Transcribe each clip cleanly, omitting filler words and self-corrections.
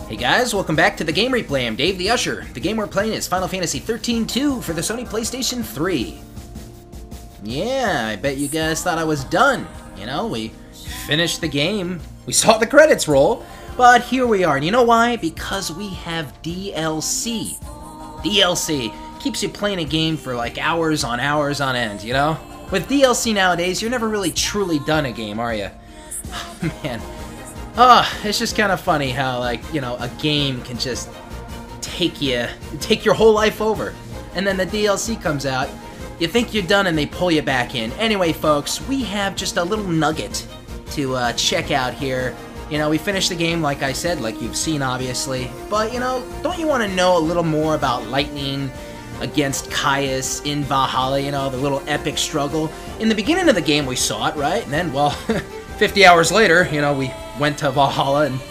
Hey guys, welcome back to the Game Replay. I'm Dave the Usher. The game we're playing is Final Fantasy XIII-2 for the Sony PlayStation 3. Yeah, I bet you guys thought I was done. You know, we finished the game, we saw the credits roll, but here we are. And you know why? Because we have DLC. DLC keeps you playing a game for like hours on end, you know? With DLC nowadays, you're never really truly done a game, are you? Man. It's just kind of funny how, like, you know, a game can just take your whole life over. And then the DLC comes out, you think you're done and they pull you back in. Anyway, folks, we have just a little nugget to check out here. You know, we finished the game, like I said, like you've seen, obviously. But, you know, don't you want to know a little more about Lightning against Caius in Valhalla, you know, the little epic struggle? In the beginning of the game, we saw it, right? And then, well, 50 hours later, you know, we went to Valhalla and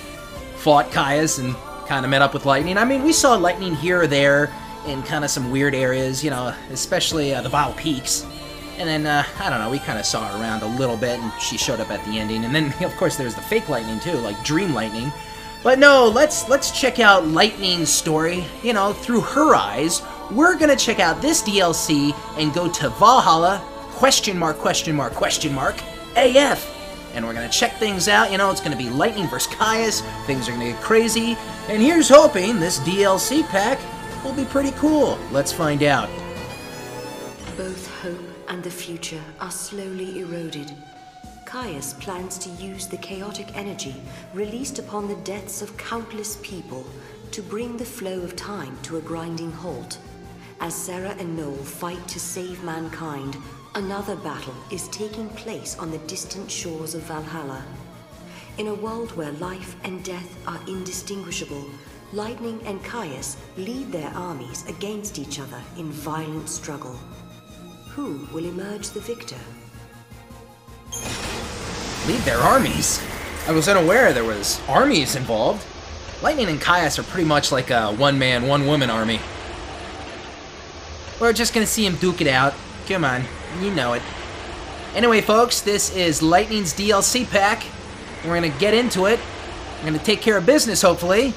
fought Caius and kind of met up with Lightning. I mean, we saw Lightning here or there in kind of some weird areas, you know, especially the Vile Peaks. And then, I don't know, we kind of saw her around a little bit, and she showed up at the ending. And then, of course, there's the fake Lightning, too, like Dream Lightning. But no, let's check out Lightning's story, you know, through her eyes. We're gonna check out this DLC and go to Valhalla, AF. And we're gonna check things out, you know, it's gonna be Lightning versus Caius, things are gonna get crazy, and here's hoping this DLC pack will be pretty cool. Let's find out. Both hope and the future are slowly eroded. Caius plans to use the chaotic energy released upon the deaths of countless people to bring the flow of time to a grinding halt. As Sarah and Noel fight to save mankind, another battle is taking place on the distant shores of Valhalla. In a world where life and death are indistinguishable, Lightning and Caius lead their armies against each other in violent struggle. Who will emerge the victor? Lead their armies? I was unaware there was armies involved. Lightning and Caius are pretty much like a one-man, one-woman army. We're just gonna see him duke it out. Come on, you know it. Anyway, folks, this is Lightning's DLC pack. We're gonna get into it. We're gonna take care of business, hopefully.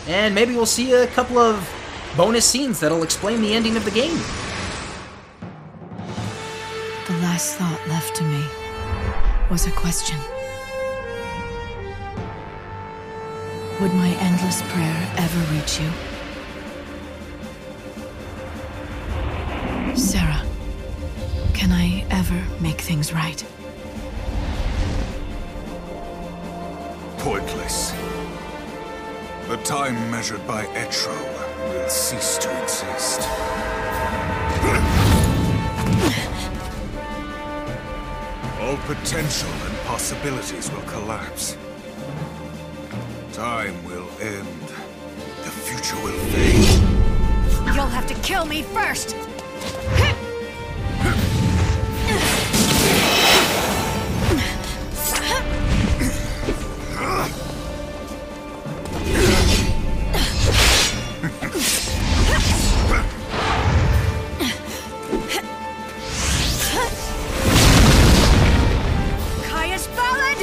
And maybe we'll see a couple of bonus scenes that'll explain the ending of the game. The last thought left to me was a question. Would my endless prayer ever reach you? Sarah, can I ever make things right? Pointless. The time measured by XIII will cease to exist. All potential and possibilities will collapse. Time will end. The future will fade. You'll have to kill me first! Caius Ballad!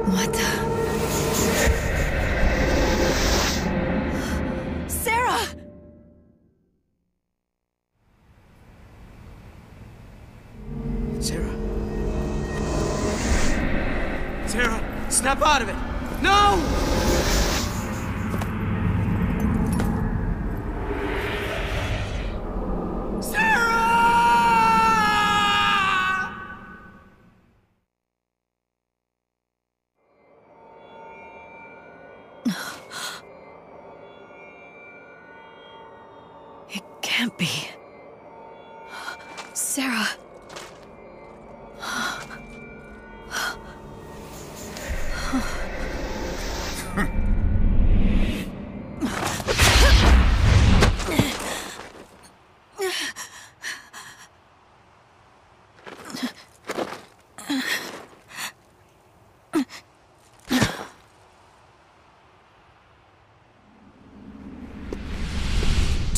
What the... Sarah! Sarah? Sarah, snap out of it! No! It can't be. Sarah.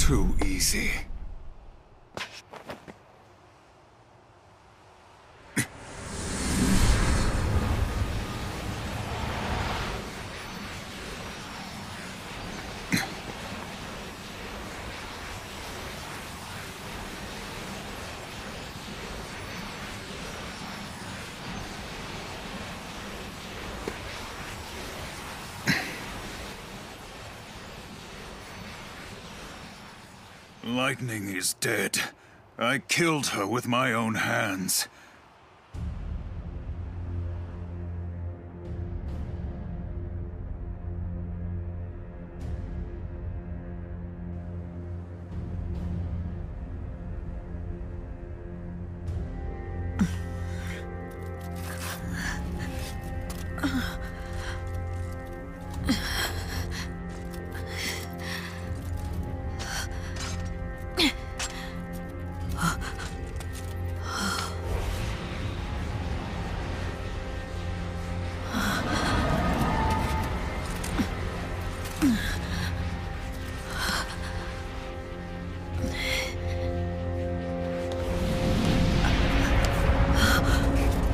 too easy. Lightning is dead. I killed her with my own hands.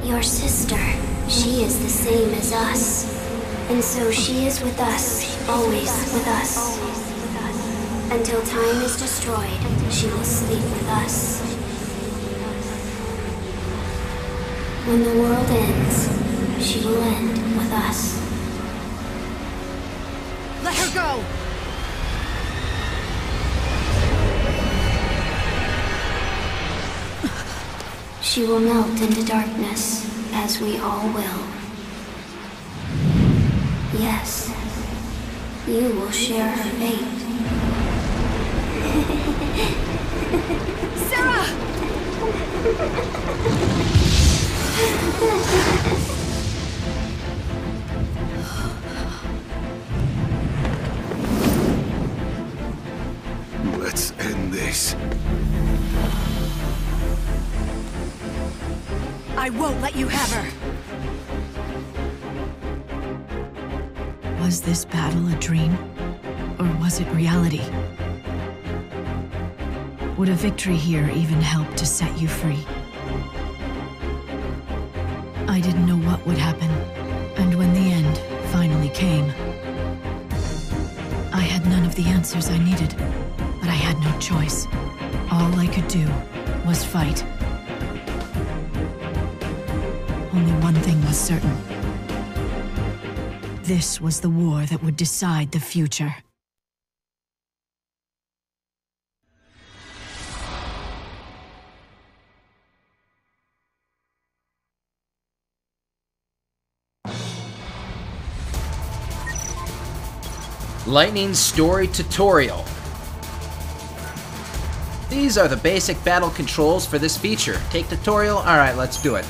Your sister, she is the same as us. And so she is with us, always with us. Until time is destroyed, she will sleep with us. When the world ends, she will end with us. Let her go! She will melt into darkness, as we all will. Yes, you will share her fate. Sarah! Let's end this. I won't let you have her! Was this battle a dream? Or was it reality? Would a victory here even help to set you free? I didn't know what would happen, and when the end finally came, I had none of the answers I needed, but I had no choice. All I could do was fight. Only one thing was certain. This was the war that would decide the future. Lightning Story Tutorial. These are the basic battle controls for this feature. Take tutorial? Alright, let's do it.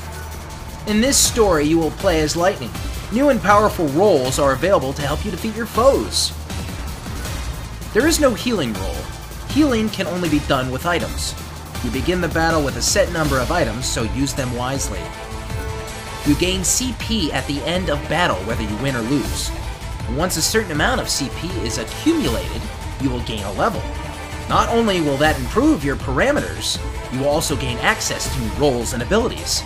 In this story, you will play as Lightning. New and powerful roles are available to help you defeat your foes. There is no healing role. Healing can only be done with items. You begin the battle with a set number of items, so use them wisely. You gain CP at the end of battle, whether you win or lose. Once a certain amount of CP is accumulated, you will gain a level. Not only will that improve your parameters, you will also gain access to new roles and abilities.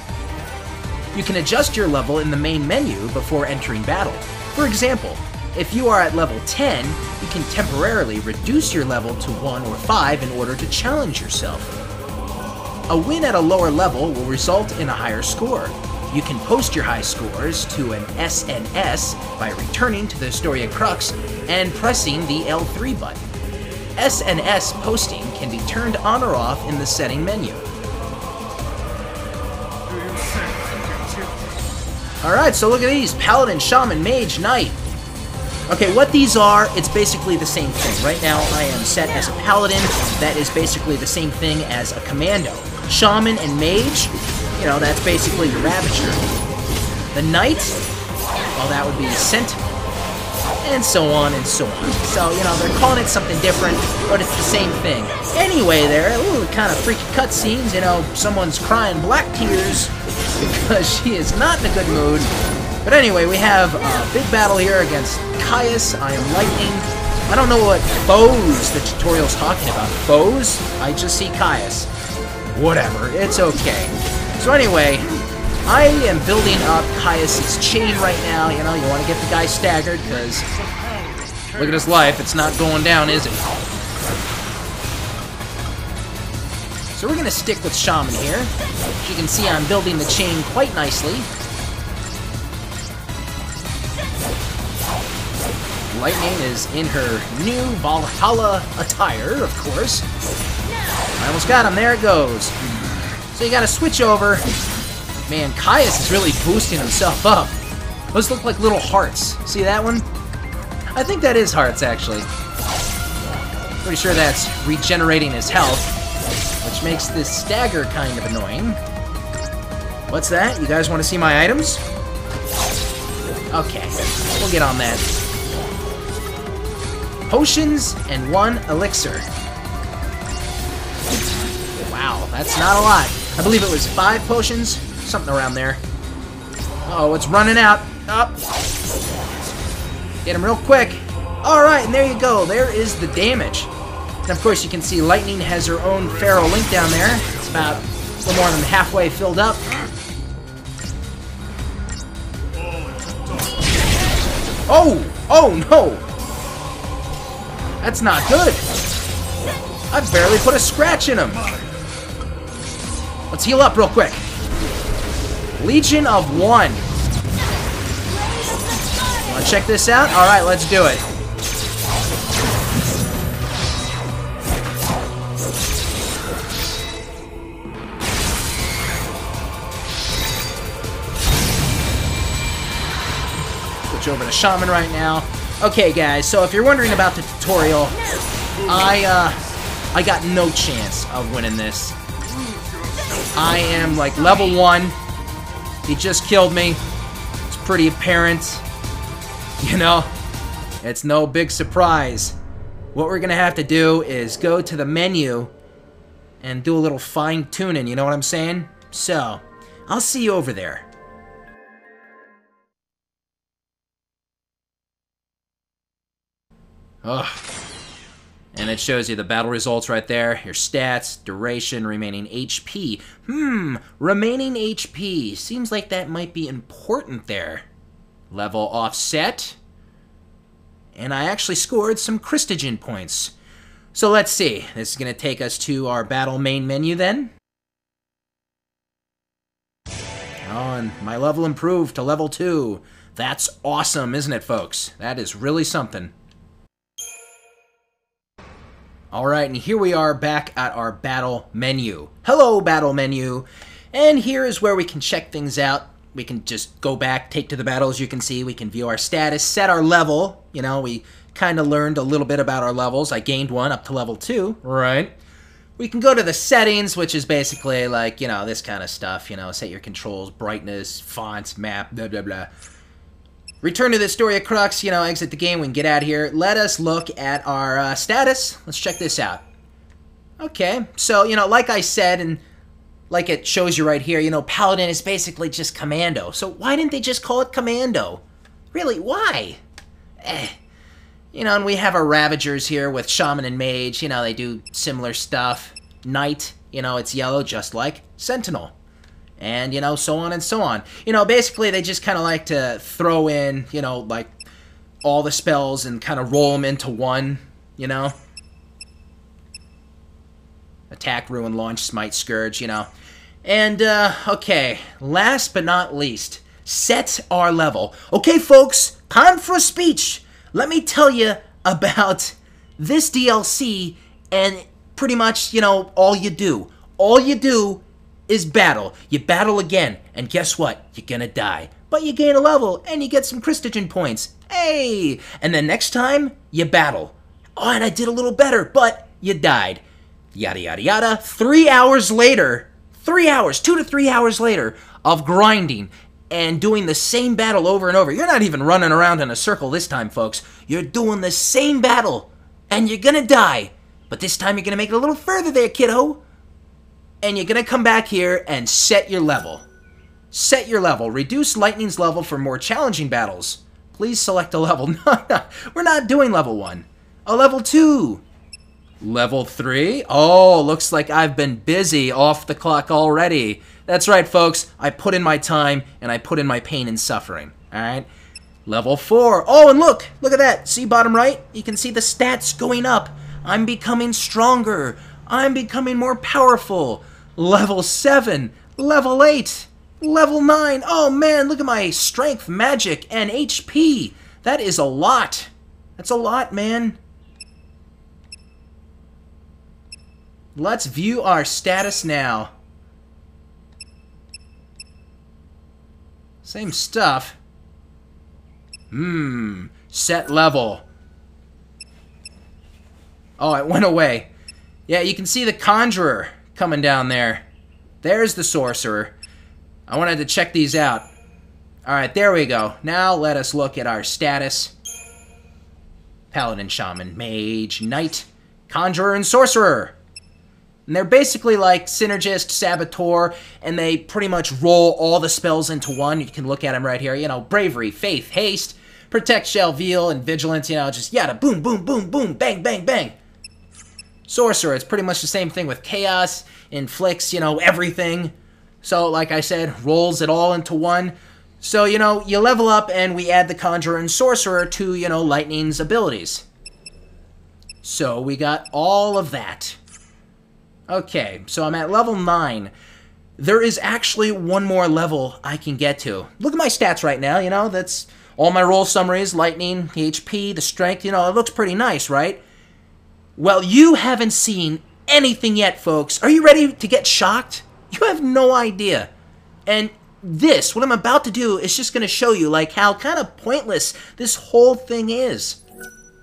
You can adjust your level in the main menu before entering battle. For example, if you are at level 10, you can temporarily reduce your level to 1 or 5 in order to challenge yourself. A win at a lower level will result in a higher score. You can post your high scores to an SNS by returning to the Historia Crux and pressing the L3 button. SNS posting can be turned on or off in the setting menu. Alright, so look at these. Paladin, Shaman, Mage, Knight. Okay, what these are, it's basically the same thing. Right now, I am set as a Paladin. That is basically the same thing as a Commando. Shaman and Mage, you know, that's basically your Ravager. The Knight, well, that would be Sentinel. And so on and so on. So, you know, they're calling it something different, but it's the same thing. Anyway, there, ooh, kind of freaky cutscenes, you know, someone's crying black tears because she is not in a good mood. But anyway, we have a big battle here against Caius. I am Lightning. I don't know what foes the tutorial's talking about. Foes? I just see Caius. Whatever, it's okay. So anyway, I am building up Caius's chain right now. You know, you want to get the guy staggered, because look at his life. It's not going down, is it? So we're going to stick with Shaman here. As you can see, I'm building the chain quite nicely. Lightning is in her new Valhalla attire, of course. I almost got him. There it goes. So you got to switch over. Man, Caius is really boosting himself up. Those look like little hearts. See that one? I think that is hearts, actually. Pretty sure that's regenerating his health, which makes this stagger kind of annoying. What's that? You guys want to see my items? Okay, we'll get on that. Potions and 1 elixir. Wow, that's not a lot. I believe it was 5 potions, something around there. Uh-oh, it's running out. Up. Get him real quick. Alright, and there you go. There is the damage. And of course, you can see Lightning has her own Pharaoh Link down there. It's about a little more than halfway filled up. Oh! Oh, no! That's not good. I barely put a scratch in him. Let's heal up real quick. Legion of 1. Want to check this out? Alright, let's do it. Switch over to Shaman right now. Okay, guys, so if you're wondering about the tutorial, I got no chance of winning this. I am, like, level 1. He just killed me. It's pretty apparent. You know, it's no big surprise. What we're gonna have to do is go to the menu and do a little fine-tuning, you know what I'm saying? So, I'll see you over there. Ugh. And it shows you the battle results right there. Your stats, duration, remaining HP. Remaining HP. Seems like that might be important there. Level offset. And I actually scored some Christogen points. So let's see. This is going to take us to our battle main menu then. Oh, and my level improved to level 2. That's awesome, isn't it, folks? That is really something. Alright, and here we are back at our battle menu. Hello, battle menu. And here is where we can check things out. We can just go back, take to the battle, as you can see. We can view our status, set our level. You know, we kind of learned a little bit about our levels. I gained 1 up to level 2. Right. We can go to the settings, which is basically like, you know, this kind of stuff. You know, set your controls, brightness, fonts, map, blah, blah, blah. Return to the Story Crux, you know, exit the game, we can get out of here. Let us look at our status. Let's check this out. Okay, so, you know, like I said, and like it shows you right here, you know, Paladin is basically just Commando. So why didn't they just call it Commando? Really, why? You know, and we have our Ravagers here with Shaman and Mage. You know, they do similar stuff. Knight, you know, it's yellow just like Sentinel. And, you know, so on and so on. You know, basically they just kind of like to throw in, you know, like, all the spells and kind of roll them into one, you know? Attack, Ruin, Launch, Smite, Scourge, you know. And, okay, last but not least, set our level. Okay, folks, time for a speech. Let me tell you about this DLC and pretty much, you know, all you do. All you do is battle. You battle again, and guess what? You're gonna die. But you gain a level, and you get some Christogen points. Hey! And then next time, you battle. Oh, and I did a little better, but you died. Yada, yada, yada. 3 hours later, 3 hours, 2 to 3 hours later of grinding and doing the same battle over and over. You're not even running around in a circle this time, folks. You're doing the same battle, and you're gonna die. But this time, you're gonna make it a little further there, kiddo. And you're going to come back here and set your level. Set your level. Reduce Lightning's level for more challenging battles. Please select a level. No, we're not doing level 1. A level 2. Level 3. Oh, looks like I've been busy off the clock already. That's right, folks. I put in my time, and I put in my pain and suffering. Alright? Level 4. Oh, and look! Look at that. See bottom right? You can see the stats going up. I'm becoming stronger. I'm becoming more powerful. Level 7. Level 8. Level 9. Oh, man, look at my strength, magic, and HP. That is a lot. That's a lot, man. Let's view our status now. Same stuff. Set level. Oh, it went away. Yeah, you can see the Conjurer coming down there. There's the Sorcerer. I wanted to check these out. Alright, there we go. Now let us look at our status. Paladin, Shaman, Mage, Knight, Conjurer, and Sorcerer. And they're basically like Synergist, Saboteur, and they pretty much roll all the spells into one. You can look at them right here. You know, Bravery, Faith, Haste, Protect, Shall, Veal, and Vigilance. You know, just yada, boom, boom, boom, boom, bang, bang, bang. Sorcerer, it's pretty much the same thing with Chaos, inflicts, you know, everything. So, like I said, rolls it all into one. So, you know, you level up and we add the Conjurer and Sorcerer to, you know, Lightning's abilities. So, we got all of that. Okay, so I'm at level 9. There is actually one more level I can get to. Look at my stats right now, you know, that's all my roll summaries, Lightning, the HP, the Strength, you know, it looks pretty nice, right? Well, you haven't seen anything yet, folks. Are you ready to get shocked? You have no idea. And this, what I'm about to do, is just going to show you, like, how kind of pointless this whole thing is.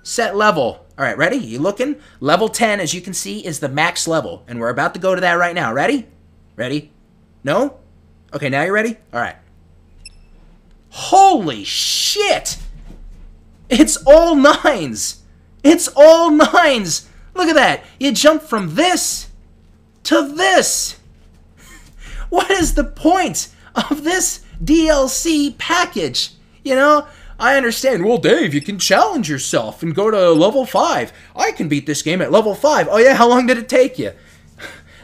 Set level. All right, ready? You looking? Level 10, as you can see, is the max level. And we're about to go to that right now. Ready? Ready? No? Okay, now you're ready? All right. Holy shit! It's all 9s! It's all 9s! Look at that! You jump from this to this! What is the point of this DLC package? You know, I understand. Well, Dave, you can challenge yourself and go to level 5. I can beat this game at level 5. Oh yeah, how long did it take you?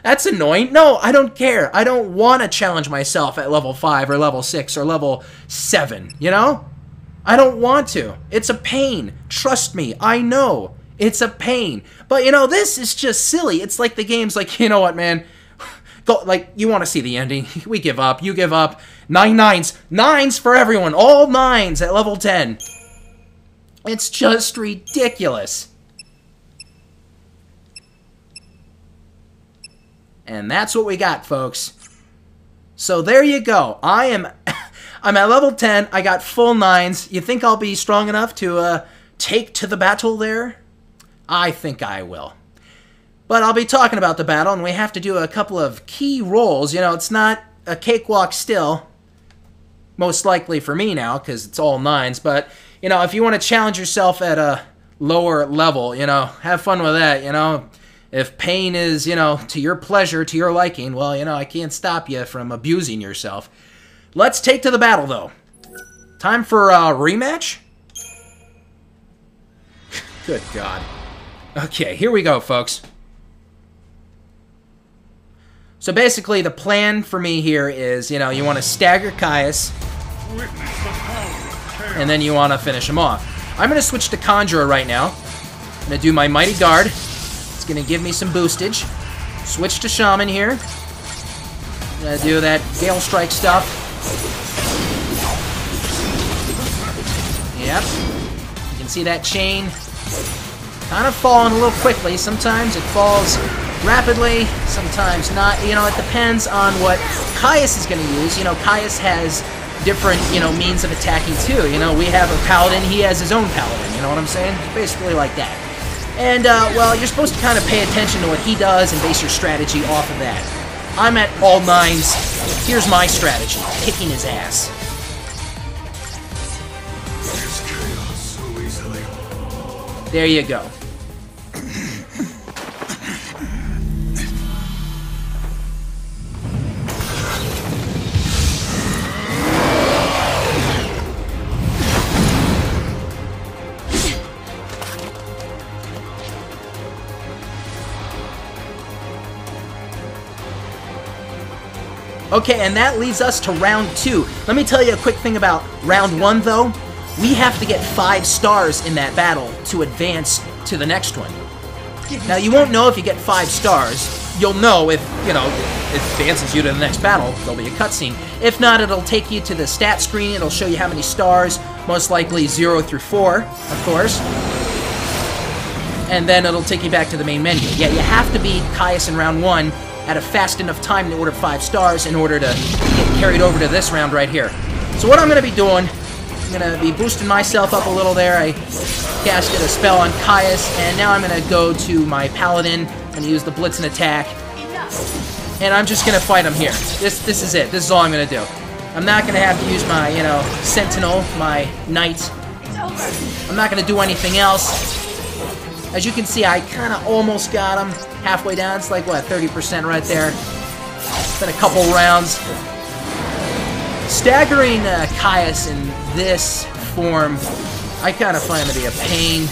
That's annoying. No, I don't care. I don't want to challenge myself at level 5 or level 6 or level 7, you know? I don't want to. It's a pain. Trust me, I know. It's a pain. But, you know, this is just silly. It's like the game's like, you know what, man? Go, like, you want to see the ending. We give up. You give up. 9 9s. 9s for everyone. All 9s at level 10. It's just ridiculous. And that's what we got, folks. So there you go. I'm at level 10. I got full 9s. You think I'll be strong enough to take to the battle there? I think I will. But I'll be talking about the battle, and we have to do a couple of key rolls. You know, it's not a cakewalk still. Most likely for me now, because it's all 9s. But, you know, if you want to challenge yourself at a lower level, you know, have fun with that, you know. If pain is, you know, to your pleasure, to your liking, well, you know, I can't stop you from abusing yourself. Let's take to the battle, though. Time for a rematch? Good God. Okay, here we go, folks. So basically, the plan for me here is, you know, you want to stagger Caius, and then you want to finish him off. I'm going to switch to Conjurer right now. I'm going to do my Mighty Guard. It's going to give me some boostage. Switch to Shaman here. I'm going to do that Gale Strike stuff. Yep. You can see that chain kind of falling a little quickly. Sometimes it falls rapidly, sometimes not. You know, it depends on what Caius is going to use. You know, Caius has different, you know, means of attacking too. You know, we have a Paladin, he has his own Paladin. You know what I'm saying? Basically like that. And, well, you're supposed to kind of pay attention to what he does and base your strategy off of that. I'm at all 9s. Here's my strategy. Kicking his ass. There you go. Okay, and that leads us to round 2. Let me tell you a quick thing about round 1, though. We have to get 5 stars in that battle to advance to the next one. Now, you won't know if you get 5 stars. You'll know if, you know, it advances you to the next battle. There'll be a cutscene. If not, it'll take you to the stat screen. It'll show you how many stars. Most likely 0 through 4, of course. And then it'll take you back to the main menu. Yeah, you have to beat Caius in round 1 at a fast enough time to order 5 stars in order to get carried over to this round right here. So what I'm going to be doing, I'm going to be boosting myself up a little there. I casted a spell on Caius, and now I'm going to go to my Paladin. I'm going to use the Blitz and attack. And I'm just going to fight him here. This is it. This is all I'm going to do. I'm not going to have to use my, you know, Sentinel, my Knight. I'm not going to do anything else. As you can see, I kind of almost got him halfway down. It's like, what, 30% right there. It's been a couple rounds. Staggering Caius in this form, I kind of find to be a pain.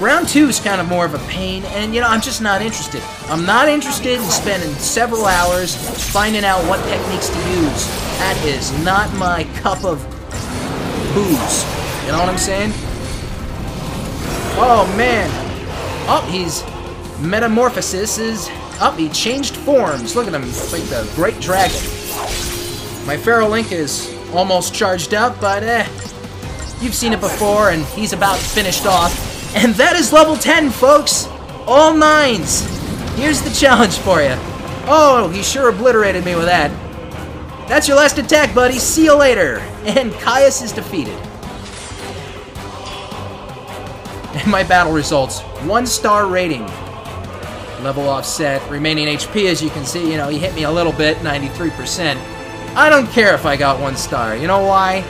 Round 2 is kind of more of a pain, and, you know, I'm just not interested. I'm not interested in spending several hours finding out what techniques to use. That is not my cup of booze. You know what I'm saying? Oh, man. Oh, he's... Metamorphosis is... Oh, he changed forms. Look at him. It's like the Great Dragon. My Pharaoh Link is almost charged up, but you've seen it before, and he's about finished off. And that is level 10, folks! All 9s! Here's the challenge for you. Oh, he sure obliterated me with that. That's your last attack, buddy. See you later. And Caius is defeated. And my battle results. 1-star rating. Level offset. Remaining HP, as you can see, you know, he hit me a little bit, 93%. I don't care if I got 1 star. You know why?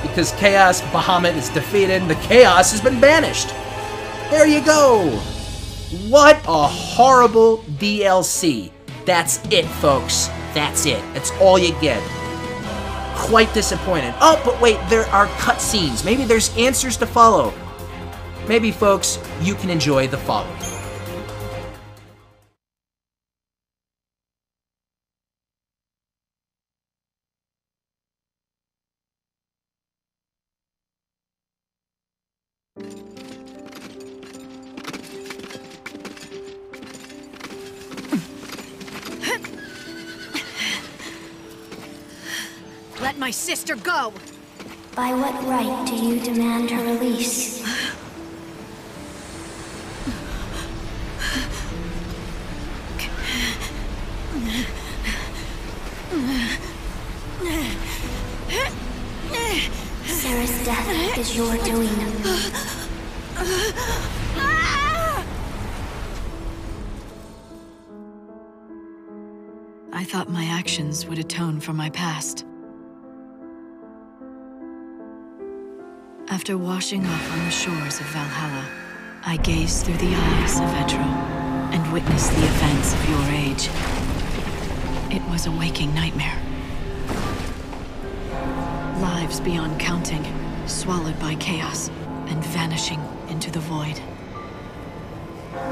Because Chaos Bahamut is defeated and the Chaos has been banished. There you go. What a horrible DLC. That's it, folks. That's it. That's all you get. Quite disappointed. Oh, but wait, there are cutscenes. Maybe there's answers to follow. Maybe, folks, you can enjoy the following. Let my sister go! By what right do you demand her release? Sarah's death is your doing. I thought my actions would atone for my past. After washing off on the shores of Valhalla, I gazed through the eyes of Etro and witnessed the events of your age. It was a waking nightmare. Lives beyond counting, swallowed by chaos and vanishing into the void.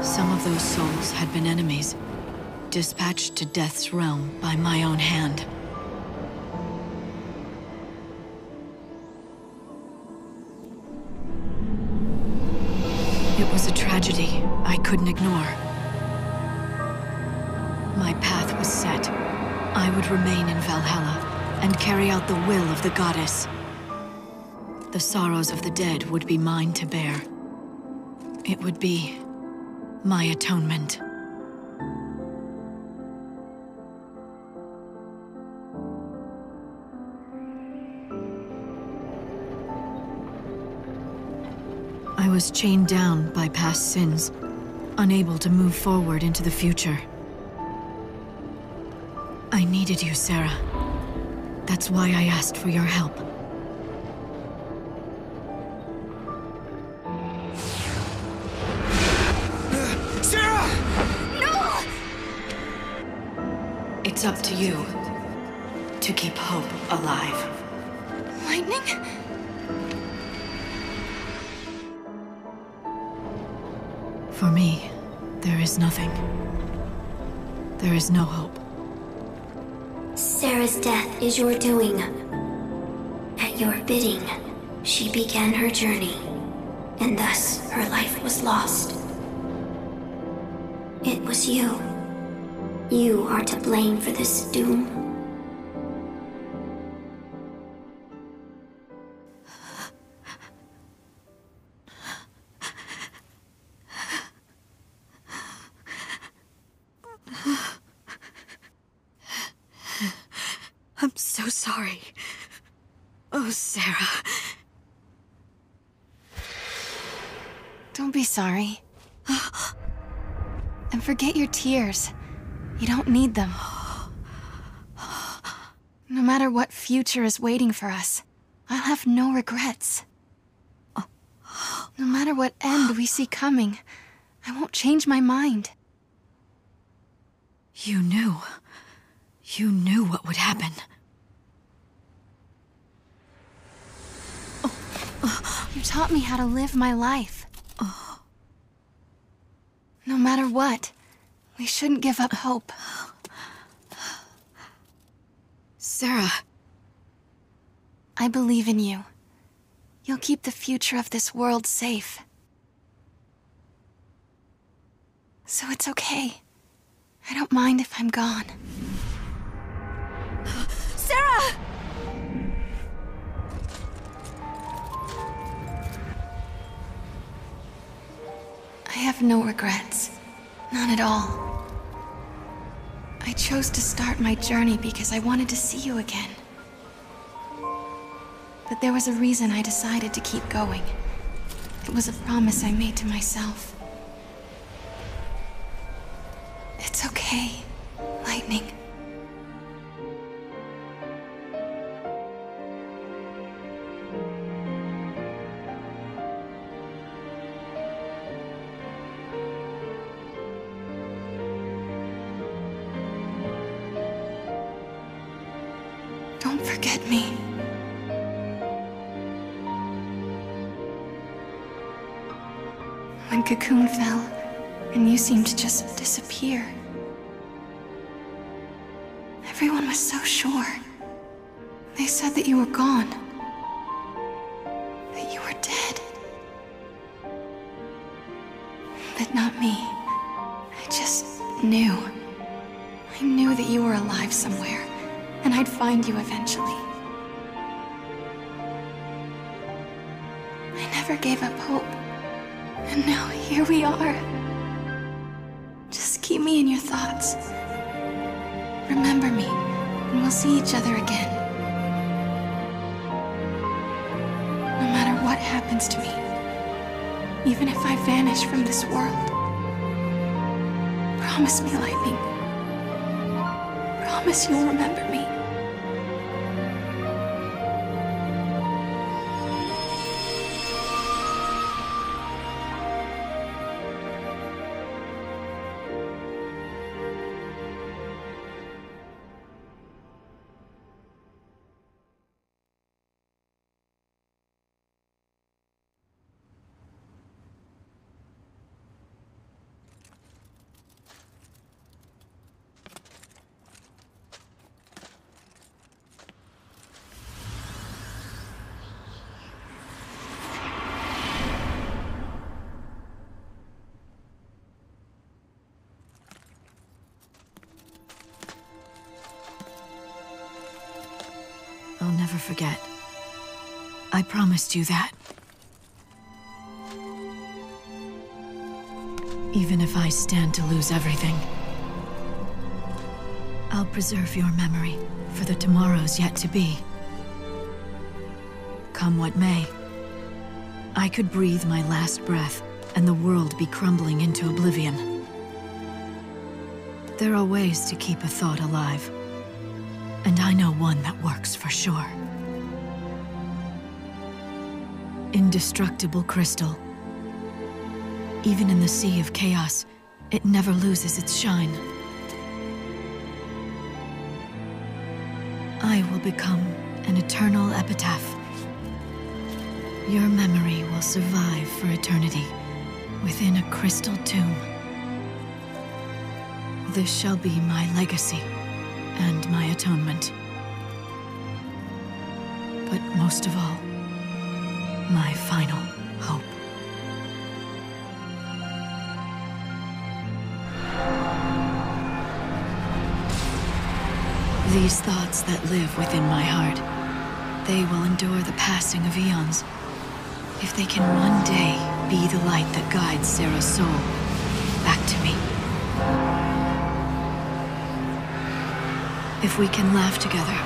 Some of those souls had been enemies, dispatched to death's realm by my own hand. It was a tragedy I couldn't ignore. My path was set. I would remain in Valhalla and carry out the will of the goddess. The sorrows of the dead would be mine to bear. It would be my atonement. I was chained down by past sins, unable to move forward into the future. I needed you, Sarah. That's why I asked for your help. Sarah! No! It's up to you to keep hope alive. Lightning? For me, there is nothing. There is no hope. Sarah's death is your doing. At your bidding, she began her journey, and thus her life was lost. It was you. You are to blame for this doom. I'm so sorry. Oh, Sarah. Don't be sorry. And forget your tears. You don't need them. No matter what future is waiting for us, I'll have no regrets. No matter what end we see coming, I won't change my mind. You knew. You knew what would happen. You taught me how to live my life. No matter what, we shouldn't give up hope. Sarah. I believe in you. You'll keep the future of this world safe. So it's okay. I don't mind if I'm gone. Sarah! I have no regrets. None at all. I chose to start my journey because I wanted to see you again. But there was a reason I decided to keep going. It was a promise I made to myself. It's okay, Lightning. Don't forget me. When Cocoon fell, and you seemed to just disappear. Everyone was so sure. They said that you were gone. That you were dead. But not me. I just knew. I knew that you were alive somewhere, and I'd find you eventually. I never gave up hope. And now here we are. Just keep me in your thoughts. Remember me, and we'll see each other again. No matter what happens to me, even if I vanish from this world. Promise me, Lightning. Promise you'll remember me. I'll never forget. I promised you that. Even if I stand to lose everything, I'll preserve your memory for the tomorrows yet to be. Come what may, I could breathe my last breath and the world be crumbling into oblivion. There are ways to keep a thought alive. And I know one that works for sure. Indestructible crystal. Even in the sea of chaos, it never loses its shine. I will become an eternal epitaph. Your memory will survive for eternity within a crystal tomb. This shall be my legacy. and my atonement. But most of all, my final hope. These thoughts that live within my heart, they will endure the passing of eons. If they can one day be the light that guides Sarah's soul back to me. If we can laugh together,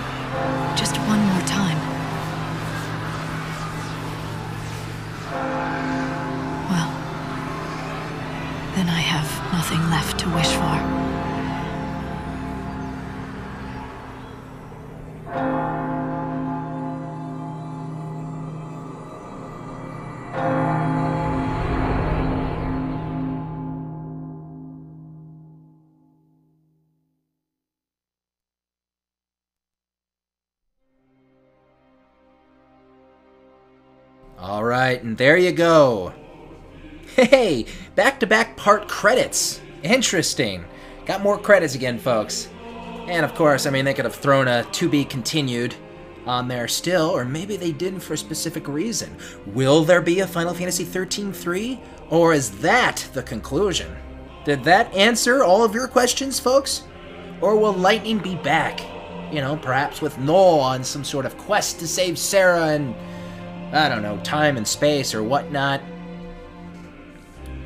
just one more time. Well, then I have nothing left to wish for. Alright, and there you go. Hey, back-to-back part credits. Interesting. Got more credits again, folks. And of course, I mean, they could have thrown a to be continued on there still, or maybe they didn't for a specific reason. Will there be a Final Fantasy XIII-3, or is that the conclusion? Did that answer all of your questions, folks? Or will Lightning be back? You know, perhaps with Noel on some sort of quest to save Sarah and, I don't know, time and space or whatnot.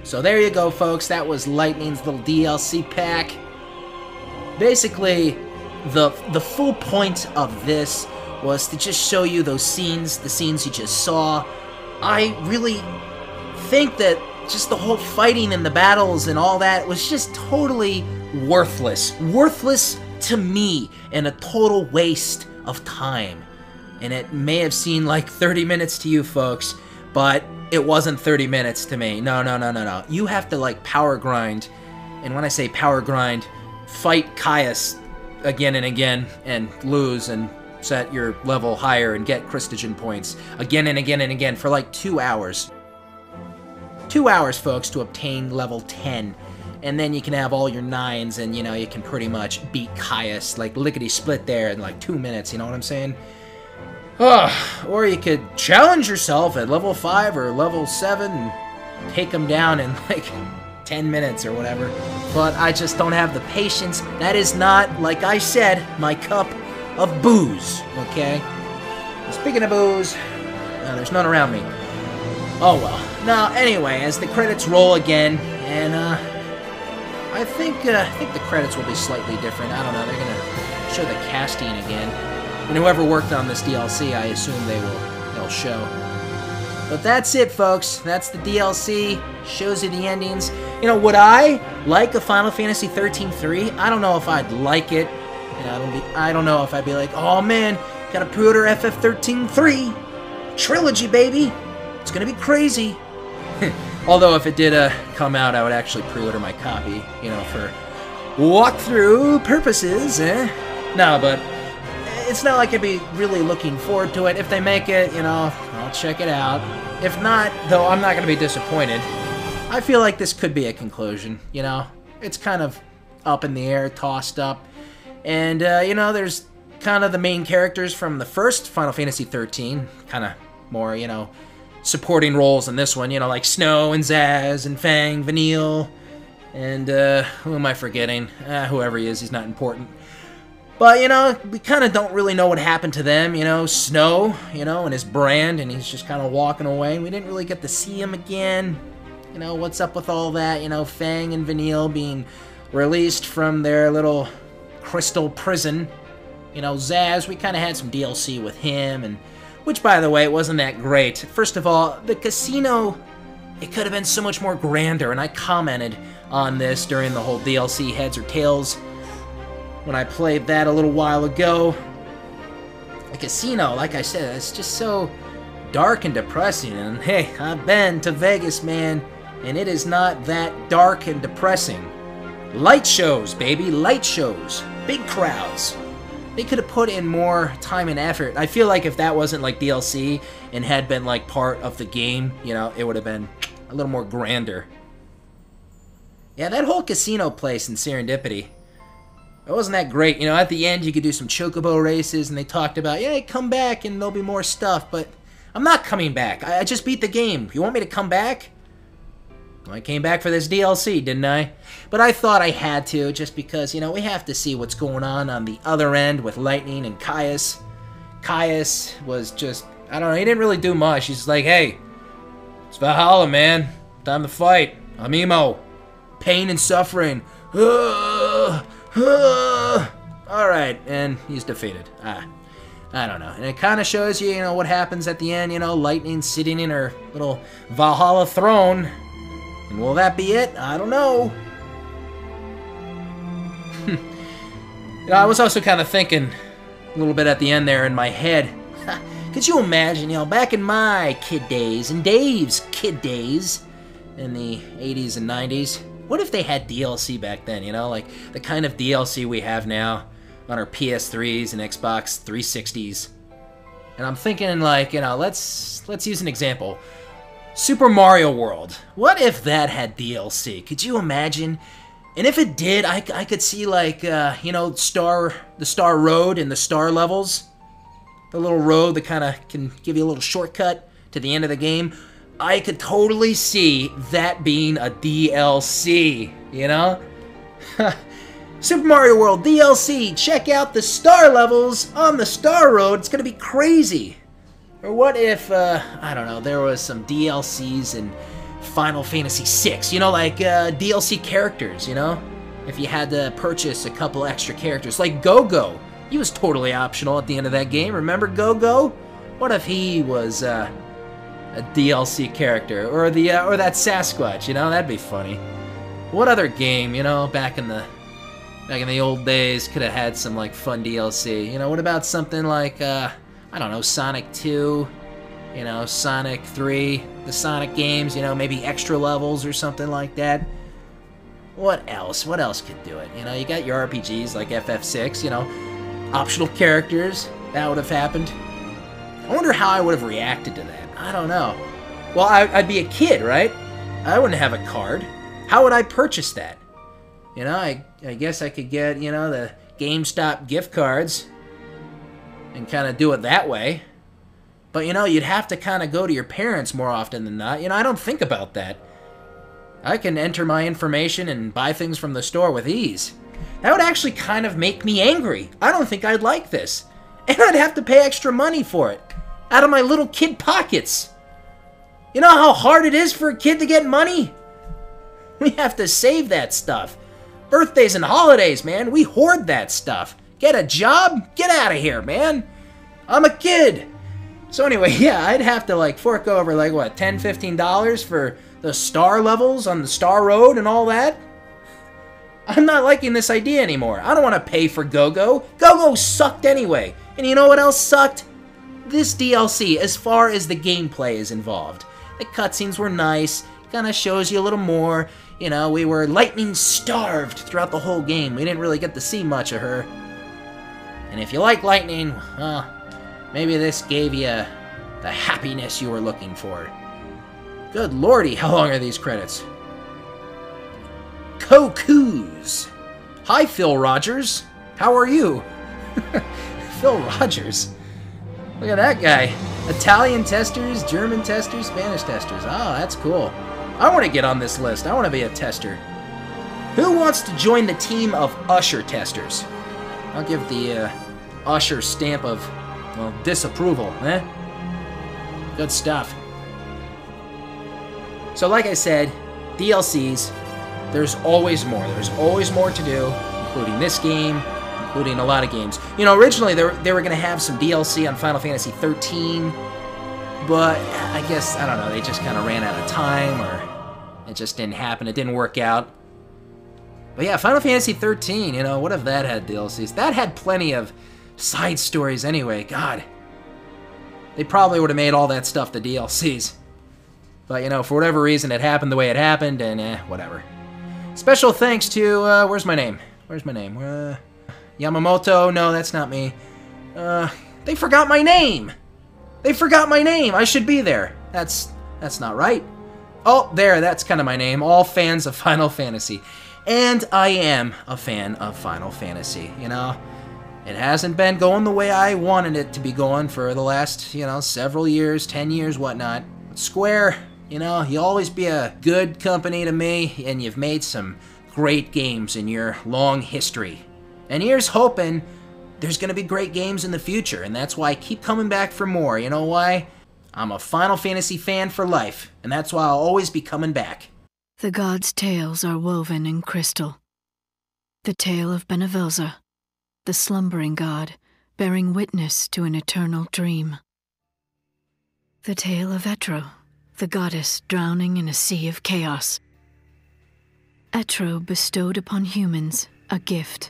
So there you go, folks. That was Lightning's little DLC pack. Basically, the full point of this was to just show you those scenes, the scenes you just saw. I really think that just the whole fighting and the battles and all that was just totally worthless. Worthless to me and a total waste of time. And it may have seemed like 30 minutes to you folks, but it wasn't 30 minutes to me. No. You have to, like, power grind. And when I say power grind, fight Caius again and again and lose and set your level higher and get Christogen points again and again and again for like 2 hours. 2 hours, folks, to obtain level 10. And then you can have all your 9s and, you know, you can pretty much beat Caius, like, lickety-split there in like 2 minutes, you know what I'm saying? Or you could challenge yourself at level 5 or level 7 and take them down in like 10 minutes or whatever. But I just don't have the patience. That is not, like I said, my cup of booze, okay? And speaking of booze, there's none around me. Oh well. Now, anyway, as the credits roll again, and I think the credits will be slightly different. I don't know. They're gonna show the casting again. And whoever worked on this DLC, I assume they'll show. But that's it, folks. That's the DLC. Shows you the endings. You know, would I like a Final Fantasy XIII-3? I don't know if I'd like it. You know, I don't know if I'd be like, oh man, gotta pre-order FF13-3 trilogy, baby. It's gonna be crazy. Although if it did come out, I would actually pre-order my copy. You know, for walkthrough purposes. No, but it's not like I'd be really looking forward to it. If they make it, you know, I'll check it out. If not, though, I'm not going to be disappointed. I feel like this could be a conclusion, you know? It's kind of up in the air, tossed up. And, you know, there's kind of the main characters from the first Final Fantasy XIII. Kind of more, you know, supporting roles in this one. You know, like Snow and Zaz and Fang, Vanille. And, who am I forgetting? Whoever he is, he's not important. But, you know, we kind of don't really know what happened to them, you know, Snow, you know, and his brand, and he's just kind of walking away. We didn't really get to see him again. You know, what's up with all that? You know, Fang and Vanille being released from their little crystal prison. You know, Zaz, we kind of had some DLC with him, and which, by the way, it wasn't that great. First of all, the casino, it could have been so much more grander, and I commented on this during the whole DLC Heads or Tails when I played that a little while ago. The casino, like I said, it's just so dark and depressing. And hey, I've been to Vegas, man, and it is not that dark and depressing. Light shows, baby, light shows. Big crowds. They could have put in more time and effort. I feel like if that wasn't like DLC and had been like part of the game, you know, it would have been a little more grander. Yeah, that whole casino place in Serendipity, It wasn't that great. You know, at the end, you could do some chocobo races, and they talked about, yeah, come back, and there'll be more stuff, but I'm not coming back. I just beat the game. You want me to come back? Well, I came back for this DLC, didn't I? But I thought I had to, just because, you know, we have to see what's going on the other end with Lightning and Caius. Caius was just, I don't know, he didn't really do much. He's like, hey, it's Valhalla, man. Time to fight. I'm emo. Pain and suffering. Alright, and he's defeated. I don't know. And it kind of shows you, you know, what happens at the end, you know, Lightning sitting in her little Valhalla throne. And will that be it? I don't know. You know, I was also kind of thinking a little bit at the end there in my head. Could you imagine, you know, back in my kid days, and Dave's kid days, in the 80s and 90s, what if they had DLC back then, you know, like the kind of DLC we have now on our PS3s and Xbox 360s. And I'm thinking, like, you know, let's use an example. Super Mario World. What if that had DLC? Could you imagine? And if it did, I could see, like, you know, the Star Road and the Star levels. The little road that kind of can give you a little shortcut to the end of the game. I could totally see that being a DLC, you know? Super Mario World DLC. Check out the Star levels on the Star Road. It's going to be crazy. Or what if, I don't know, there was some DLCs in Final Fantasy VI, you know, like DLC characters, you know? If you had to purchase a couple extra characters, like Go-Go. He was totally optional at the end of that game. Remember Go-Go? What if he was a DLC character, or that Sasquatch, you know? That'd be funny. What other game, you know, back in the old days could have had some, like, fun DLC? You know, what about something like, I don't know, Sonic 2, you know, Sonic 3, the Sonic games, you know, maybe extra levels or something like that. What else? What else could do it? You know, you got your RPGs like FF6, you know, optional characters. That would have happened. I wonder how I would have reacted to that. I don't know. Well, I'd be a kid, right? I wouldn't have a card. How would I purchase that? You know, I guess I could get, you know, the GameStop gift cards and kind of do it that way. But, you know, you'd have to kind of go to your parents more often than not. You know, I don't think about that. I can enter my information and buy things from the store with ease. That would actually kind of make me angry. I don't think I'd like this. And I'd have to pay extra money for it. Out of my little kid pockets. You know how hard it is for a kid to get money? We have to save that stuff. Birthdays and holidays, man. We hoard that stuff. Get a job? Get out of here, man. I'm a kid. So anyway, yeah, I'd have to, like, fork over, like, what, $10, $15 for the Star levels on the Star Road and all that? I'm not liking this idea anymore. I don't want to pay for Go-Go. Go-Go sucked anyway. And you know what else sucked? This DLC, as far as the gameplay is involved. The cutscenes were nice. Kind of shows you a little more. You know, we were lightning starved throughout the whole game. We didn't really get to see much of her. And if you like lightning, well, maybe this gave you the happiness you were looking for. Good lordy, how long are these credits? Kokus. Hi, Phil Rogers. How are you? Phil Rogers. Look at that guy. Italian testers, German testers, Spanish testers. Oh, that's cool. I want to get on this list. I want to be a tester. Who wants to join the team of Usher testers? I'll give the Usher stamp of, well, disapproval, eh? Good stuff. So like I said, DLCs, there's always more. There's always more to do, including this game, including a lot of games. You know, originally they were going to have some DLC on Final Fantasy XIII, but I guess, I don't know, they just kind of ran out of time, or it just didn't happen. It didn't work out. But yeah, Final Fantasy XIII, you know, what if that had DLCs? That had plenty of side stories anyway. God. They probably would have made all that stuff the DLCs. But, you know, for whatever reason, it happened the way it happened, and whatever. Special thanks to, where's my name? Where's my name? Yamamoto? No, that's not me. They forgot my name! They forgot my name! I should be there. That's not right. Oh, there, that's kind of my name. All fans of Final Fantasy. And I am a fan of Final Fantasy, you know? It hasn't been going the way I wanted it to be going for the last, you know, several years, 10 years, whatnot. But Square, you know, you always be a good company to me, and you've made some great games in your long history. And here's hoping there's going to be great games in the future, and that's why I keep coming back for more. You know why? I'm a Final Fantasy fan for life, and that's why I'll always be coming back. The gods' tales are woven in crystal. The tale of Benevelza, the slumbering god, bearing witness to an eternal dream. The tale of Etro, the goddess drowning in a sea of chaos. Etro bestowed upon humans a gift.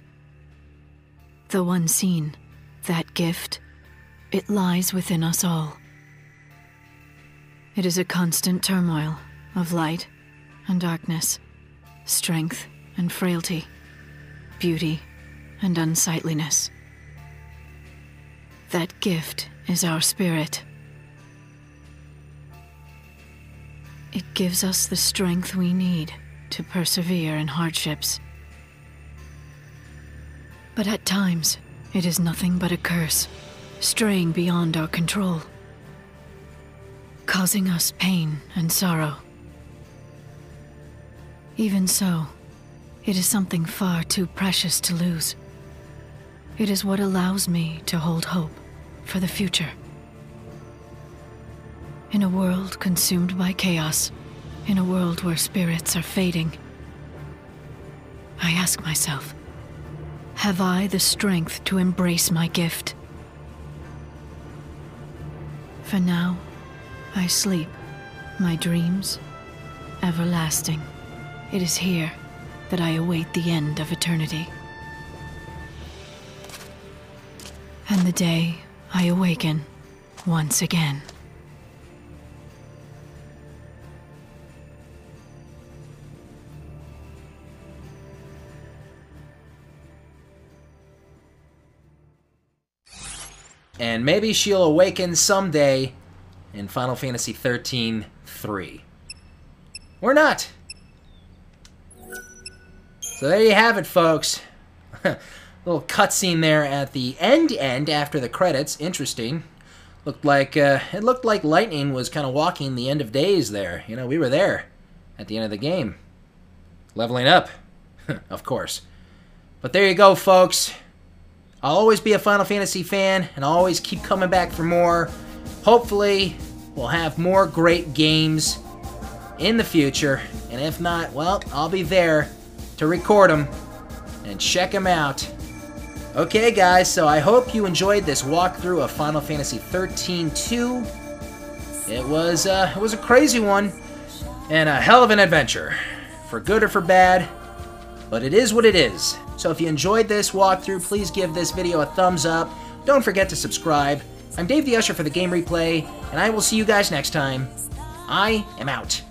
Though unseen, that gift, it lies within us all. It is a constant turmoil of light and darkness, strength and frailty, beauty and unsightliness. That gift is our spirit. It gives us the strength we need to persevere in hardships. But at times, it is nothing but a curse, straying beyond our control, causing us pain and sorrow. Even so, it is something far too precious to lose. It is what allows me to hold hope for the future. In a world consumed by chaos, in a world where spirits are fading, I ask myself, have I the strength to embrace my gift? For now, I sleep, my dreams, everlasting. It is here that I await the end of eternity. And the day I awaken once again. And maybe she'll awaken someday in Final Fantasy XIII-3. Or not. So there you have it, folks. Little cutscene there at the end after the credits. Interesting. Looked like it looked like Lightning was kind of walking the end of days there. You know, we were there at the end of the game, leveling up, of course. But there you go, folks. I'll always be a Final Fantasy fan, and I'll always keep coming back for more. Hopefully, we'll have more great games in the future. And if not, well, I'll be there to record them and check them out. Okay, guys, so I hope you enjoyed this walkthrough of Final Fantasy XIII-2. It was a crazy one and a hell of an adventure, for good or for bad, but it is what it is. So if you enjoyed this walkthrough, please give this video a thumbs up. Don't forget to subscribe. I'm Dave the Usher for the Game Replay, and I will see you guys next time. I am out.